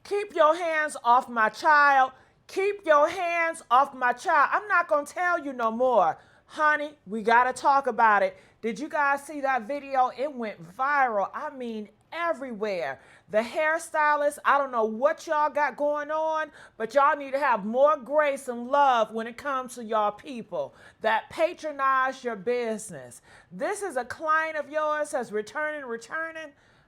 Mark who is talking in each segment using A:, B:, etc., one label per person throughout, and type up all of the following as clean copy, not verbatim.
A: Keep your hands off my child. Keep your hands off my child. I'm not going to tell you no more. Honey, we got to talk about it. Did you guys see that video? It went viral. I mean, everywhere. The hairstylist, I don't know what y'all got going on, but y'all need to have more grace and love when it comes to y'all people that patronize your business. This is a client of yours that's returning.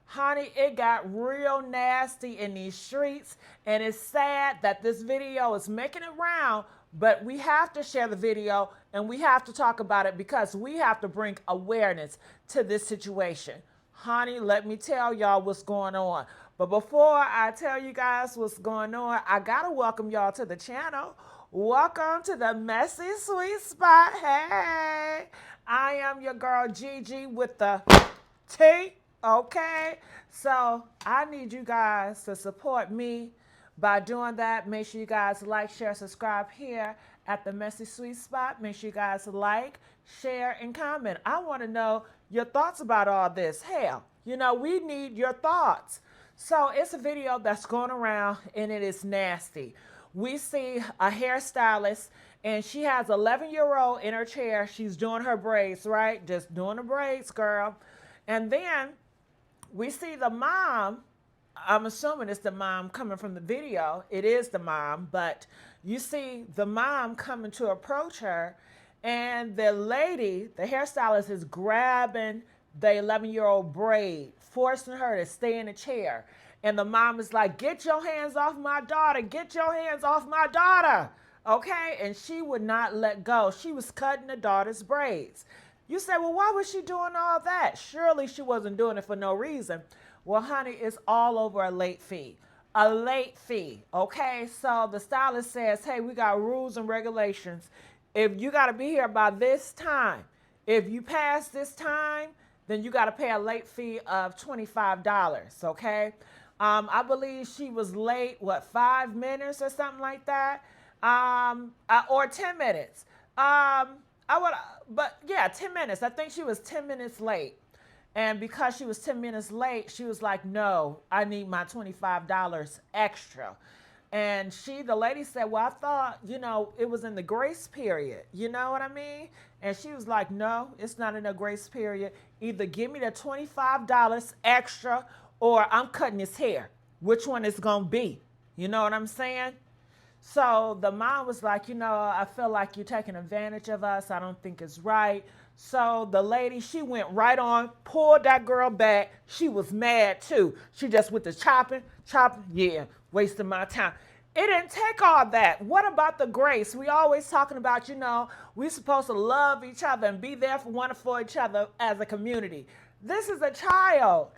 A: Honey, it got real nasty in these streets, and it's sad that this video is making it round, but we have to share the video and we have to talk about it because we have to bring awareness to this situation. Honey, let me tell y'all what's going on. But before I tell you guys what's going on, I gotta welcome y'all to the channel. Welcome to the Messy Sweet Spot. Hey, I am your girl Gigi with the T. Okay, so I need you guys to support me by doing that. Make sure you guys like, share, subscribe here at the Messy Sweet Spot. Make sure you guys like, share, and comment. I want to know your thoughts about all this. Hell, you know, we need your thoughts. So it's a video that's going around and it is nasty. We see a hairstylist and she has an 11-year-old in her chair. She's doing her braids, right? Just doing the braids, girl. And then we see the mom. I'm assuming it's the mom coming from the video. It is the mom, but you see the mom coming to approach her, and the lady, the hairstylist, is grabbing the 11-year-old braid, forcing her to stay in the chair. And the mom is like, "Get your hands off my daughter. Get your hands off my daughter." Okay? And she would not let go. She was cutting the daughter's braids. You say, well, why was she doing all that? Surely she wasn't doing it for no reason. Well, honey, it's all over a late fee. A late fee, okay? So the stylist says, hey, we got rules and regulations. If you got to be here by this time, if you pass this time, then you got to pay a late fee of $25, okay? I believe she was late, 5 minutes or something like that? Or 10 minutes. But yeah, 10 minutes. I think she was 10 minutes late. And because she was 10 minutes late, she was like, no, I need my $25 extra. And the lady said, well, I thought, it was in the grace period. You know what I mean? And she was like, no, it's not in the grace period. Either give me the $25 extra or I'm cutting his hair. Which one is going to be? You know what I'm saying? So the mom was like, I feel like you're taking advantage of us. I don't think it's right. So the lady, she went right on, pulled that girl back. She was mad too. She just with the chopping, yeah, wasting my time. It didn't take all that. What about the grace? We always talking about, we supposed to love each other and be there for each other as a community. This is a child,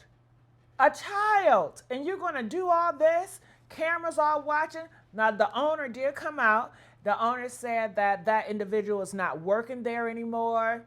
A: and you're going to do all this? Cameras are watching. Now, the owner did come out. The owner said that individual is not working there anymore,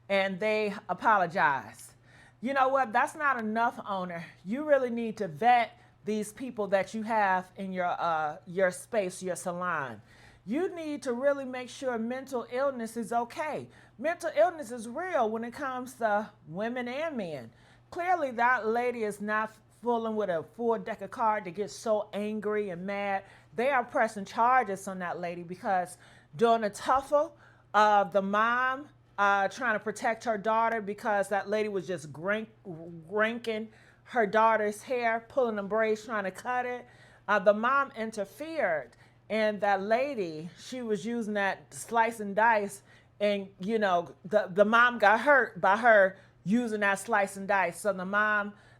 A: and they apologized. You know what? That's not enough, owner. You really need to vet these people that you have in your space, your salon. You need to really make sure mental illness is okay. Mental illness is real when it comes to women and men. Clearly, that lady is not fooling with a full deck of cards to get so angry and mad. They are pressing charges on that lady because during a tussle, the mom trying to protect her daughter because that lady was just ranking her daughter's hair, pulling the braids, trying to cut it. The mom interfered, and that lady, she was using that slice and dice, and the mom got hurt by her using that slice and dice. So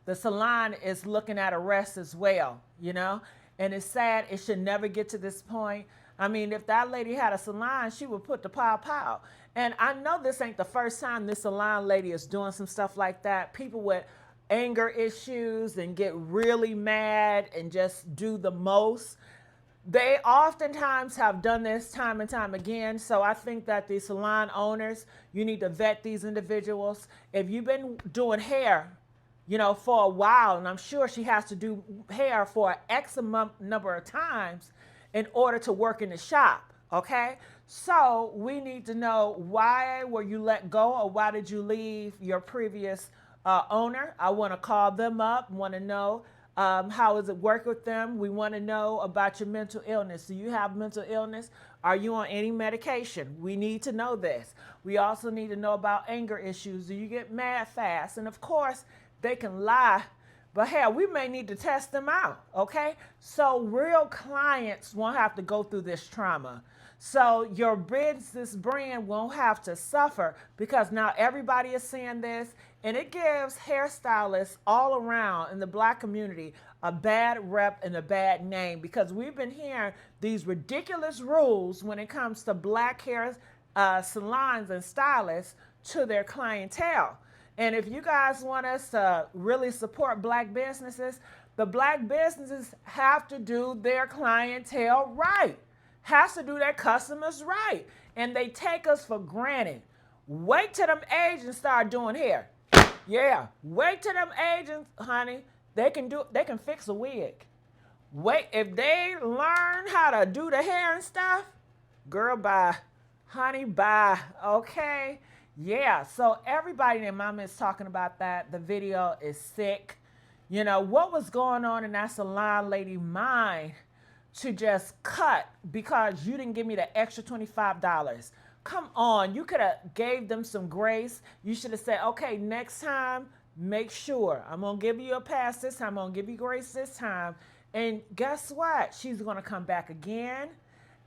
A: the salon is looking at arrest as well, and it's sad. It should never get to this point. I mean, if that lady had a salon, she would put the pow. And I know this ain't the first time this salon lady is doing some stuff like that. People with anger issues and get really mad and just do the most. They oftentimes have done this time and time again. So I think that the salon owners, you need to vet these individuals. If you've been doing hair, for a while, and I'm sure she has to do hair for an X number of times in order to work in the shop, okay? So we need to know, why were you let go, or why did you leave your previous owner? I want to call them up, want to know How does it work with them? We want to know about your mental illness. Do you have mental illness? Are you on any medication? We need to know this. We also need to know about anger issues. Do you get mad fast? And of course, they can lie, but hell, we may need to test them out, okay? So real clients won't have to go through this trauma. So your business brand won't have to suffer because now everybody is seeing this, and it gives hairstylists all around in the Black community a bad rep and a bad name because we've been hearing these ridiculous rules when it comes to Black hair salons and stylists to their clientele. And if you guys want us to really support Black businesses, the Black businesses have to do their clientele right, has to do their customers right. And they take us for granted. Wait till them agents start doing hair. Yeah, wait till them agents, honey, they can fix a wig. Wait, if they learn how to do the hair and stuff, girl, bye. Honey, bye. Okay? Yeah, so everybody and their mama is talking about that. The video is sick. You know, what was going on in that salon lady mind to just cut because you didn't give me the extra $25? Come on, you could have gave them some grace. You should have said, okay, next time, make sure. I'm going to give you a pass this time. I'm going to give you grace this time. And guess what? She's going to come back again.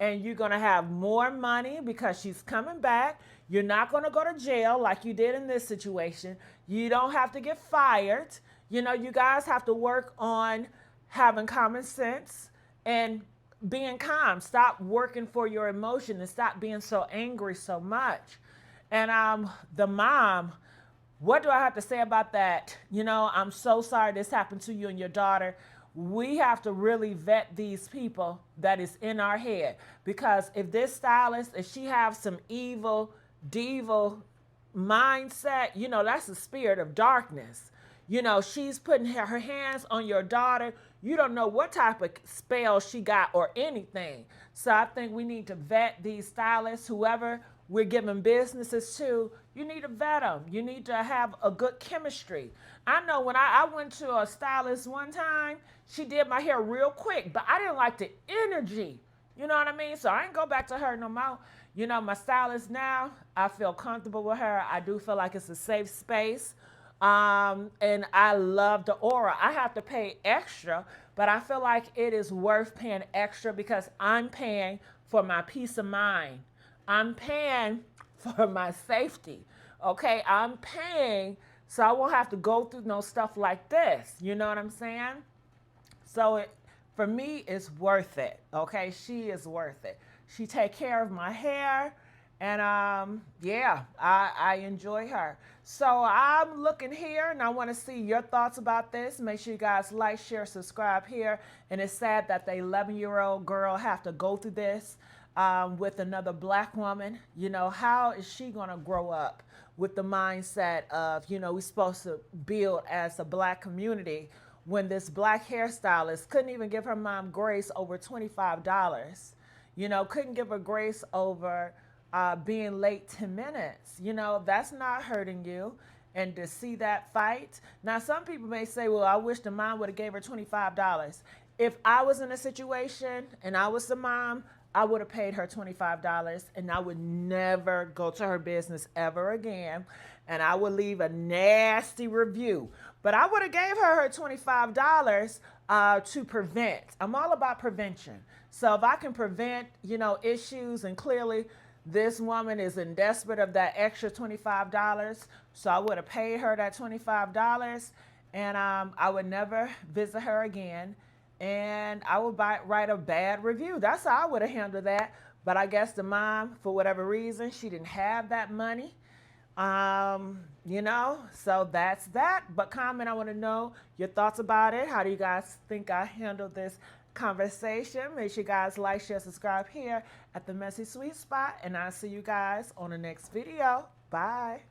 A: And you're going to have more money because she's coming back. You're not going to go to jail like you did in this situation. You don't have to get fired. You know, you guys have to work on having common sense and being calm. Stop working for your emotion and stop being so angry so much. And the mom, what do I have to say about that? You know, I'm so sorry this happened to you and your daughter. We have to really vet these people that is in our head, because if this stylist, if she has some evil, devil mindset, you know, that's the spirit of darkness. You know, she's putting her hands on your daughter. You don't know what type of spell she got or anything. So I think we need to vet these stylists, whoever we're giving businesses to. You need to vet them. You need to have a good chemistry. I know when I went to a stylist one time, she did my hair real quick, but I didn't like the energy. You know what I mean? So I ain't go back to her no more. You know, my stylist now, I feel comfortable with her. I do feel like it's a safe space. And I love the aura. I have to pay extra, but I feel like it is worth paying extra because I'm paying for my peace of mind. I'm paying for my safety. Okay, I'm paying so I won't have to go through no stuff like this. You know what I'm saying? So for me, it's worth it. Okay, she is worth it. She take care of my hair. And yeah, I enjoy her. So I'm looking here and I want to see your thoughts about this. Make sure you guys like, share, subscribe here. And it's sad that the 11-year-old girl have to go through this with another Black woman. You know, how is she going to grow up with the mindset of, you know, we're supposed to build as a Black community when this Black hairstylist couldn't even give her mom grace over $25. You know, couldn't give her grace over being late 10 minutes. You know, that's not hurting you. And to see that fight. Now, some people may say, well, I wish the mom would have gave her $25. If I was in a situation and I was the mom, I would have paid her $25 and I would never go to her business ever again. And I would leave a nasty review. But I would have gave her $25 to prevent. I'm all about prevention. So if I can prevent, you know, issues, and clearly this woman is in desperate of that extra $25. So I would have paid her that $25 and I would never visit her again. And I would write a bad review. That's how I would have handled that. But I guess the mom, for whatever reason, she didn't have that money. You know, so that's that. But comment, I want to know your thoughts about it. How do you guys think I handled this conversation? Make sure you guys like, share, subscribe here at the Messy Sweet Spot. And I'll see you guys on the next video. Bye.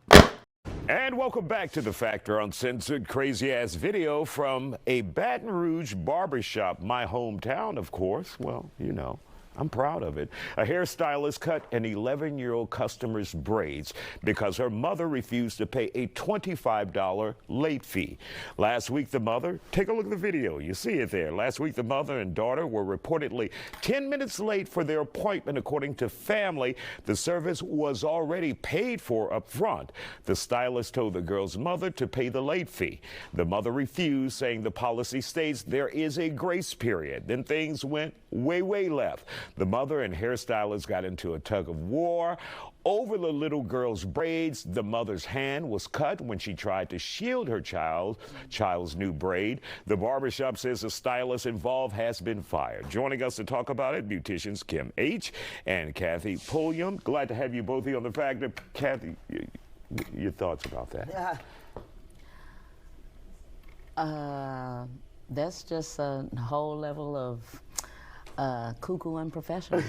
B: And welcome back to The Factor, uncensored, crazy-ass video from a Baton Rouge barbershop, my hometown, of course. Well, you know, I'm proud of it. A hairstylist cut an 11-year-old customer's braids because her mother refused to pay a $25 late fee. Last week, the mother, take a look at the video, you see it there. Last week, the mother and daughter were reportedly 10 minutes late for their appointment. According to family, the service was already paid for up front. The stylist told the girl's mother to pay the late fee. The mother refused, saying the policy states there is a grace period. Then things went way left. The mother and hairstylist got into a tug of war over the little girl's braids. The mother's hand was cut when she tried to shield her child's new braid. The barbershop says the stylist involved has been fired. Joining us to talk about it, beauticians Kim H. and Kathy Pulliam. Glad to have you both here on The Factor. Kathy, your thoughts about that?
C: That's just a whole level of cuckoo unprofessional.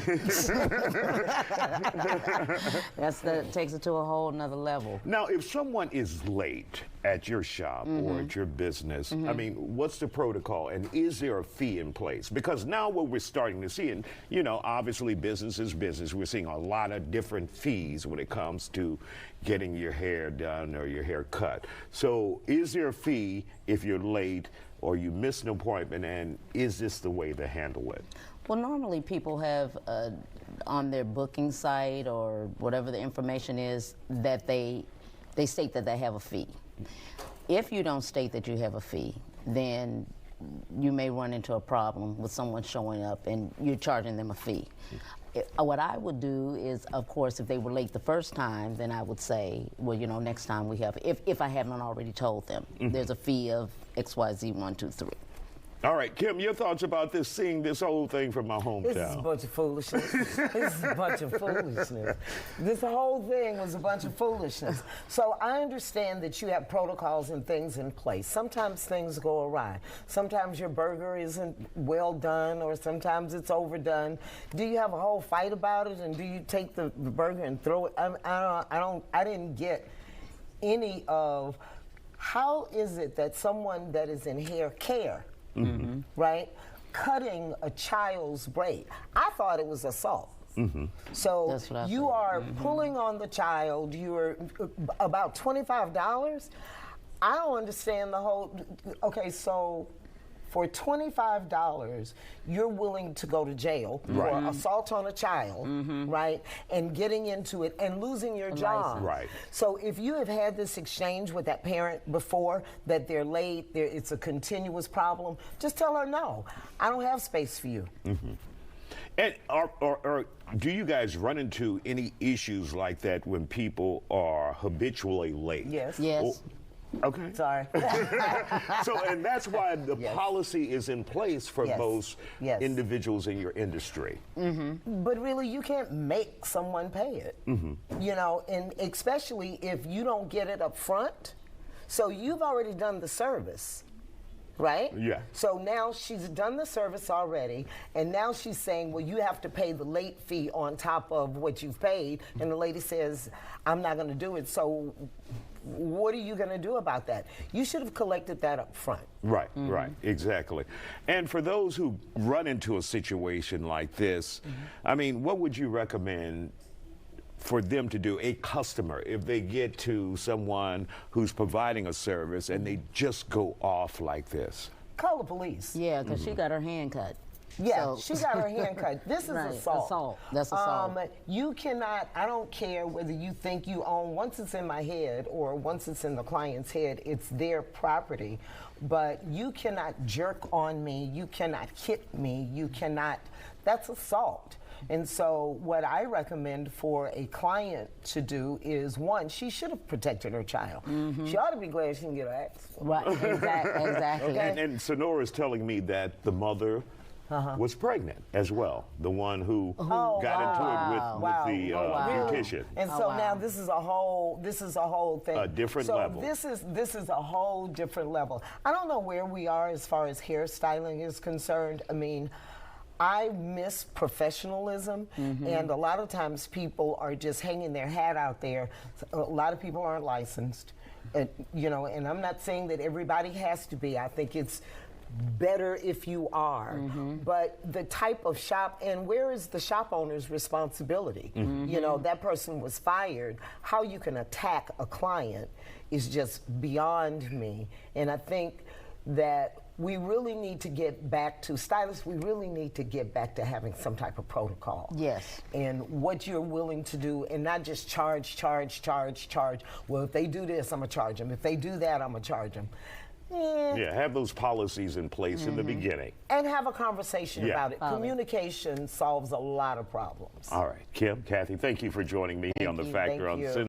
C: That takes it to a whole nother level.
B: Now, if someone is late at your shop or at your business, I mean, what's the protocol, and is there a fee in place? Because now what we're starting to see, and you know, obviously business is business, we're seeing a lot of different fees when it comes to getting your hair done or your hair cut. So is there a fee if you're late or you miss an appointment, and is this the way to handle it?
C: Well, normally people have on their booking site or whatever the information is that they state that they have a fee. If you don't state that you have a fee, then you may run into a problem with someone showing up and you're charging them a fee. What I would do is, of course, if they were late the first time, then I would say, well, you know, next time we have, if I haven't already told them, there's a fee of XYZ 1, 2, 3.
B: All right, Kim, your thoughts about this, seeing this whole thing from my hometown?
D: This is a bunch of foolishness. This is a bunch of foolishness. This whole thing was a bunch of foolishness. So I understand that you have protocols and things in place. Sometimes things go awry. Sometimes your burger isn't well done, or sometimes it's overdone. Do you have a whole fight about it, and do you take the burger and throw it? I didn't get any of how is it that someone that is in hair care, right, cutting a child's braid. I thought it was assault. So you are pulling on the child. You're about $25. I don't understand the whole. Okay, so for $25, you're willing to go to jail for assault on a child, right, and getting into it and losing your job.
B: Right.
D: So if you have had this exchange with that parent before, that they're late, it's a continuous problem, just tell her, no, I don't have space for you.
B: And or do you guys run into any issues like that when people are habitually late?
D: Yes.
C: Yes.
B: Okay.
D: Sorry.
B: So, and that's why the policy is in place for most
D: individuals
B: in your industry.
D: But really, you can't make someone pay it. You know, and especially if you don't get it up front. So you've already done the service, right?
B: Yeah.
D: So now she's done the service already, and now she's saying, well, you have to pay the late fee on top of what you've paid. And the lady says, I'm not going to do it. So what are you going to do about that? You should have collected that up front.
B: Right, right, exactly. And for those who run into a situation like this, I mean, what would you recommend for them to do, a customer, if they get to someone who's providing a service and they just go off like this?
D: Call the police.
C: Yeah, because she got her hand cut.
D: Yeah,
C: So-
D: she got her hand cut. This is assault.
C: Assault. That's assault.
D: You cannot, I don't care whether you think you own, once it's in my head or once it's in the client's head, it's their property. But you cannot jerk on me, you cannot hit me, you cannot, that's assault. And so what I recommend for a client to do is, one, she should have protected her child. She ought to be glad she can get her ass.
C: Right, exactly.
B: And Sonora is telling me that the mother was pregnant as well, the one who got into it with the beautician.
D: And so now this is a whole thing.
B: A different level.
D: So this is a whole different level. I don't know where we are as far as hairstyling is concerned. I mean, I miss professionalism, and a lot of times people are just hanging their hat out there. A lot of people aren't licensed, you know, and I'm not saying that everybody has to be. I think it's better if you are. But the type of shop, and where is the shop owner's responsibility? You know, that person was fired. How you can attack a client is just beyond me. And I think that we really need to get back to, stylists, we really need to get back to having some type of protocol.
C: Yes.
D: And what you're willing to do, and not just charge. Well, if they do this, I'm gonna charge them. If they do that, I'm gonna charge them.
B: Yeah, have those policies in place in the beginning.
D: And have a conversation about it.
C: Follow.
D: Communication solves a lot of problems.
B: All right, Kim, Kathy, thank you for joining me on The
D: you,
B: Factor
D: thank
B: on
D: you.
B: Sin.